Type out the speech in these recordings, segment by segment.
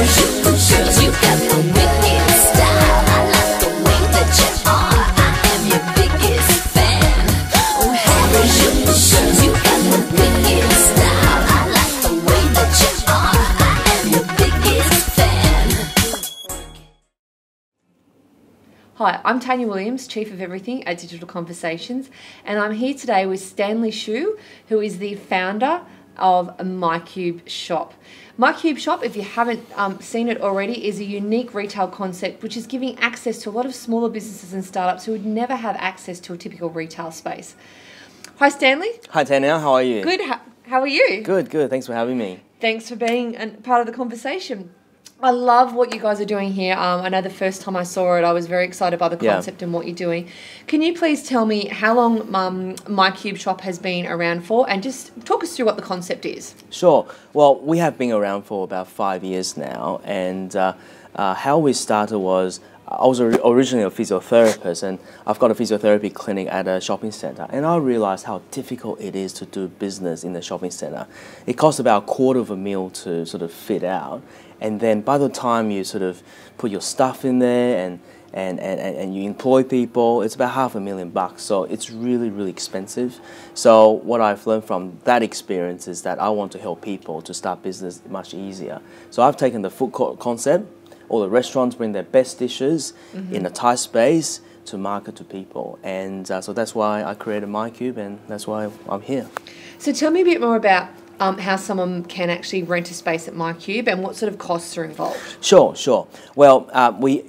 You got the wicked style. I like the way that you are. I am your biggest fan. Oh, hey, you got the wicked style. I like the way that you are. I am your biggest fan. Hi, I'm Tanya Williams, Chief of Everything at Digital Conversations, and I'm here today with Stanley Shu, who is the founder of MyCube Shop. MyCube Shop, if you haven't seen it already, is a unique retail concept which is giving access to a lot of smaller businesses and startups who would never have access to a typical retail space. Hi Stanley. Hi Tanya, how are you? Good, how are you? Good, thanks for having me. Thanks for being a part of the conversation. I love what you guys are doing here. I know the first time I saw it, I was very excited by the concept and what you're doing. Can you please tell me how long MyCube Shop has been around for, and just talk us through what the concept is? Sure. Well, we have been around for about 5 years now, and how we started was I was originally a physiotherapist, and I've got a physiotherapy clinic at a shopping center, and I realized how difficult it is to do business in the shopping center. It costs about $250,000 to sort of fit out, and then by the time you sort of put your stuff in there and you employ people, it's about $500,000. So it's really, really expensive. So what I've learned from that experience is that I want to help people to start business much easier. So I've taken the food court concept. All the restaurants bring their best dishes in a tight space to market to people. And so that's why I created MyCube, and that's why I'm here. So tell me a bit more about how someone can actually rent a space at MyCube and what sort of costs are involved. Sure. Well,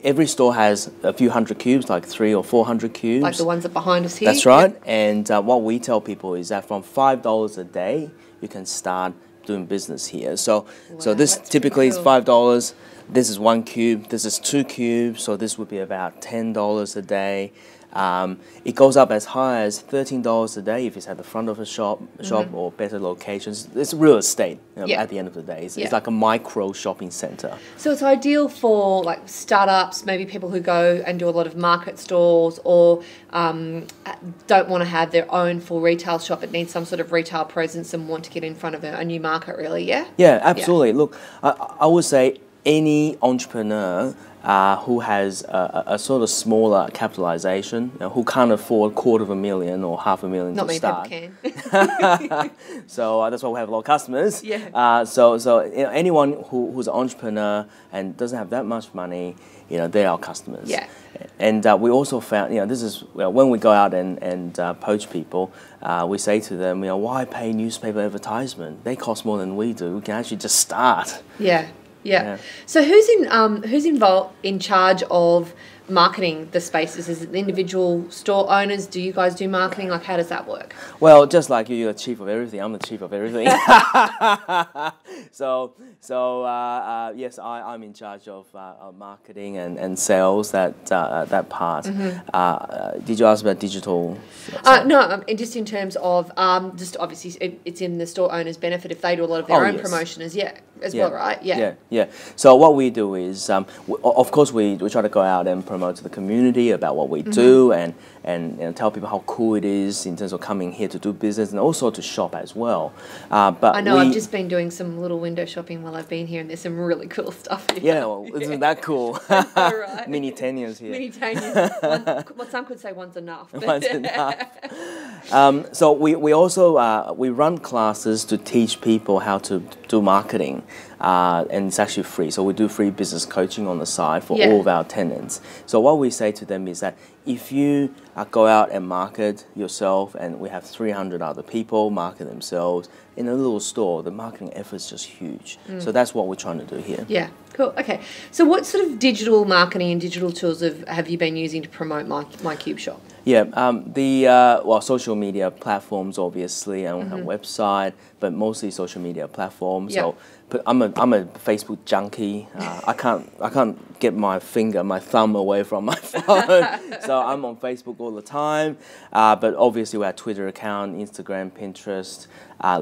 every store has a few hundred cubes, like 300 or 400 cubes. Like the ones that behind us here? That's right. Yep. And what we tell people is that from $5 a day, you can start doing business here. So this typically is $5. This is 1 cube, this is 2 cubes, so this would be about $10 a day. It goes up as high as $13 a day if it's at the front of a shop or better locations. It's real estate at the end of the day. It's like a micro shopping center. So it's ideal for like startups, maybe people who go and do a lot of market stalls, or don't want to have their own full retail shop but need some sort of retail presence and want to get in front of a new market, really, yeah? Yeah, absolutely. Yeah. Look, I would say any entrepreneur who has a sort of smaller capitalization, who can't afford $250,000 or $500,000 Not to start. Many people can. So that's why we have a lot of customers. Yeah. So anyone who's an entrepreneur and doesn't have that much money, they're our customers. Yeah. And we also found, this is when we go out and poach people, we say to them, why pay newspaper advertisement? They cost more than we do. We can actually just start. Yeah. So who's involved in charge of marketing the spaces? Is it the individual store owners? Do you guys do marketing? Like, how does that work? Well, just like you're the chief of everything, I'm the chief of everything. So yes, I'm in charge of marketing and sales, that part. Did you ask about digital? No, just in terms of just obviously it's in the store owner's benefit if they do a lot of their own promotion as well, right? Yeah. So what we do is, of course, we try to go out and promote to the community about what we do and tell people how cool it is in terms of coming here to do business and also to shop as well. But I know I've just been doing some little window shopping while I've been here, and there's some really cool stuff here. Yeah, well, isn't that cool? Right. Mini Tanyas here. Mini Tanyas. Well, some could say one's enough. One's enough. So we also we run classes to teach people how to do marketing, and it's actually free. So we do free business coaching on the side for all of our tenants. So what we say to them is that if you go out and market yourself, and we have 300 other people market themselves in a little store, the marketing effort is just huge. So that's what we're trying to do here. Yeah, cool. Okay. So what sort of digital marketing and digital tools have you been using to promote MyCube Shop? Yeah, social media platforms, obviously, and a website, but mostly social media platforms. So I'm a Facebook junkie. I can't get my thumb away from my phone. So I'm on Facebook all the time. But obviously we have Twitter account, Instagram, Pinterest.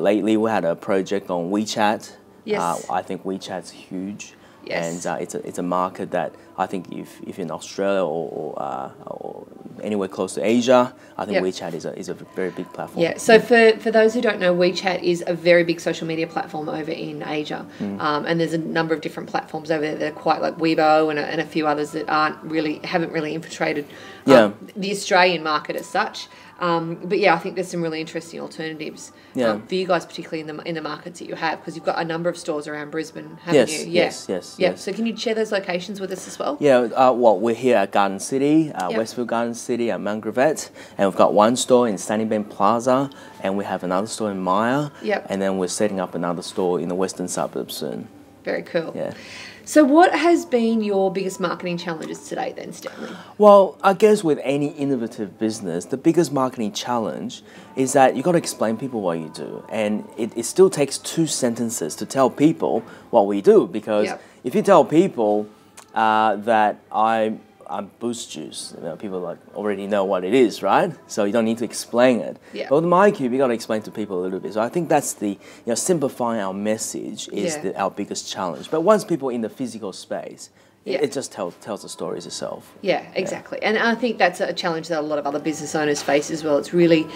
Lately we had a project on WeChat. Yes. I think WeChat's huge. Yes. And it's a market that I think if in Australia or anywhere close to Asia, I think Yep. WeChat is a very big platform. Yeah, so for those who don't know, WeChat is a very big social media platform over in Asia. And there's a number of different platforms over there that are quite like Weibo and a few others that haven't really infiltrated Yeah. the Australian market as such. But yeah, I think there's some really interesting alternatives for you guys, particularly in the markets that you have, because you've got a number of stores around Brisbane, haven't you? Yes. So can you share those locations with us as well? Yeah, well, we're here at Garden City, Westfield Garden City at Mangrovette, and we've got one store in Sunnybank Plaza, and we have another store in Maya, Yep. and then we're setting up another store in the western suburbs soon. Very cool. Yeah. So what has been your biggest marketing challenges today then, Stanley? Well, I guess with any innovative business, the biggest marketing challenge is that you got to explain people what you do, and it still takes 2 sentences to tell people what we do, because Yep. if you tell people that I'm Boost Juice, people already know what it is, right? So you don't need to explain it. Yeah. But with MyCube, you got to explain to people a little bit. So I think that's simplifying our message is Yeah. our biggest challenge. But once people in the physical space, Yeah. it just tells the stories itself. Yeah, exactly. And I think that's a challenge that a lot of other business owners face as well. It's really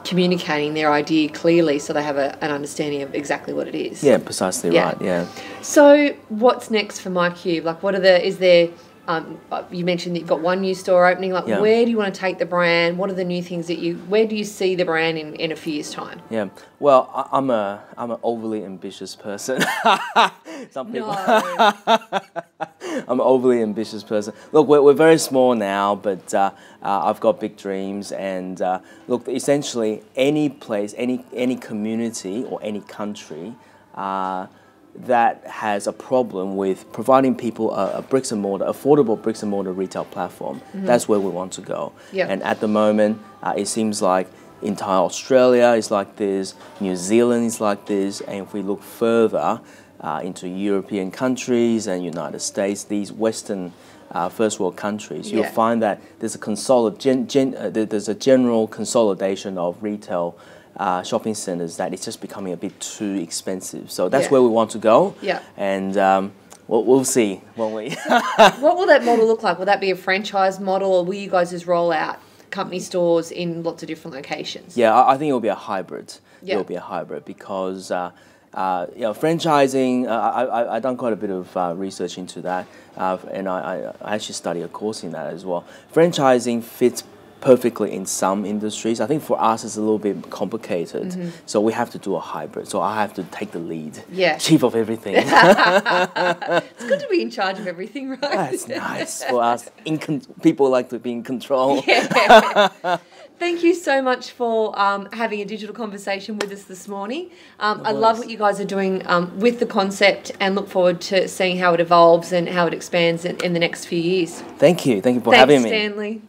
communicating their idea clearly so they have an understanding of exactly what it is. Yeah, precisely Yeah. right. Yeah. So what's next for MyCube? Like, is there... you mentioned that you've got one new store opening. Like, Yeah. where do you want to take the brand? What are the new things where do you see the brand in a few years' time? Yeah. Well, I'm an overly ambitious person. Some people. No. I'm an overly ambitious person. Look, we're very small now, but I've got big dreams. And look, essentially, any place, any community or any country that has a problem with providing people a affordable bricks and mortar retail platform, that's where we want to go. Yeah. And at the moment, it seems like entire Australia is like this, New Zealand is like this, and if we look further into European countries and United States, these Western first world countries, you'll find that there's there's a general consolidation of retail shopping centers that it's just becoming a bit too expensive. So that's where we want to go. Yeah. And we'll see, won't we? What will that model look like? Will that be a franchise model, or will you guys just roll out company stores in lots of different locations? Yeah, I think it will be a hybrid. Yeah. It will be a hybrid because franchising. I done quite a bit of research into that, and I actually studied a course in that as well. Franchising fits perfectly in some industries. I think for us it's a little bit complicated, so we have to do a hybrid. So I have to take the lead. Yeah. Chief of everything. It's good to be in charge of everything, right? That's nice for us. People like to be in control. Yeah. Thank you so much for having a digital conversation with us this morning. I love what you guys are doing with the concept, and look forward to seeing how it evolves and how it expands in the next few years. Thank you for having me. Thanks, Stanley.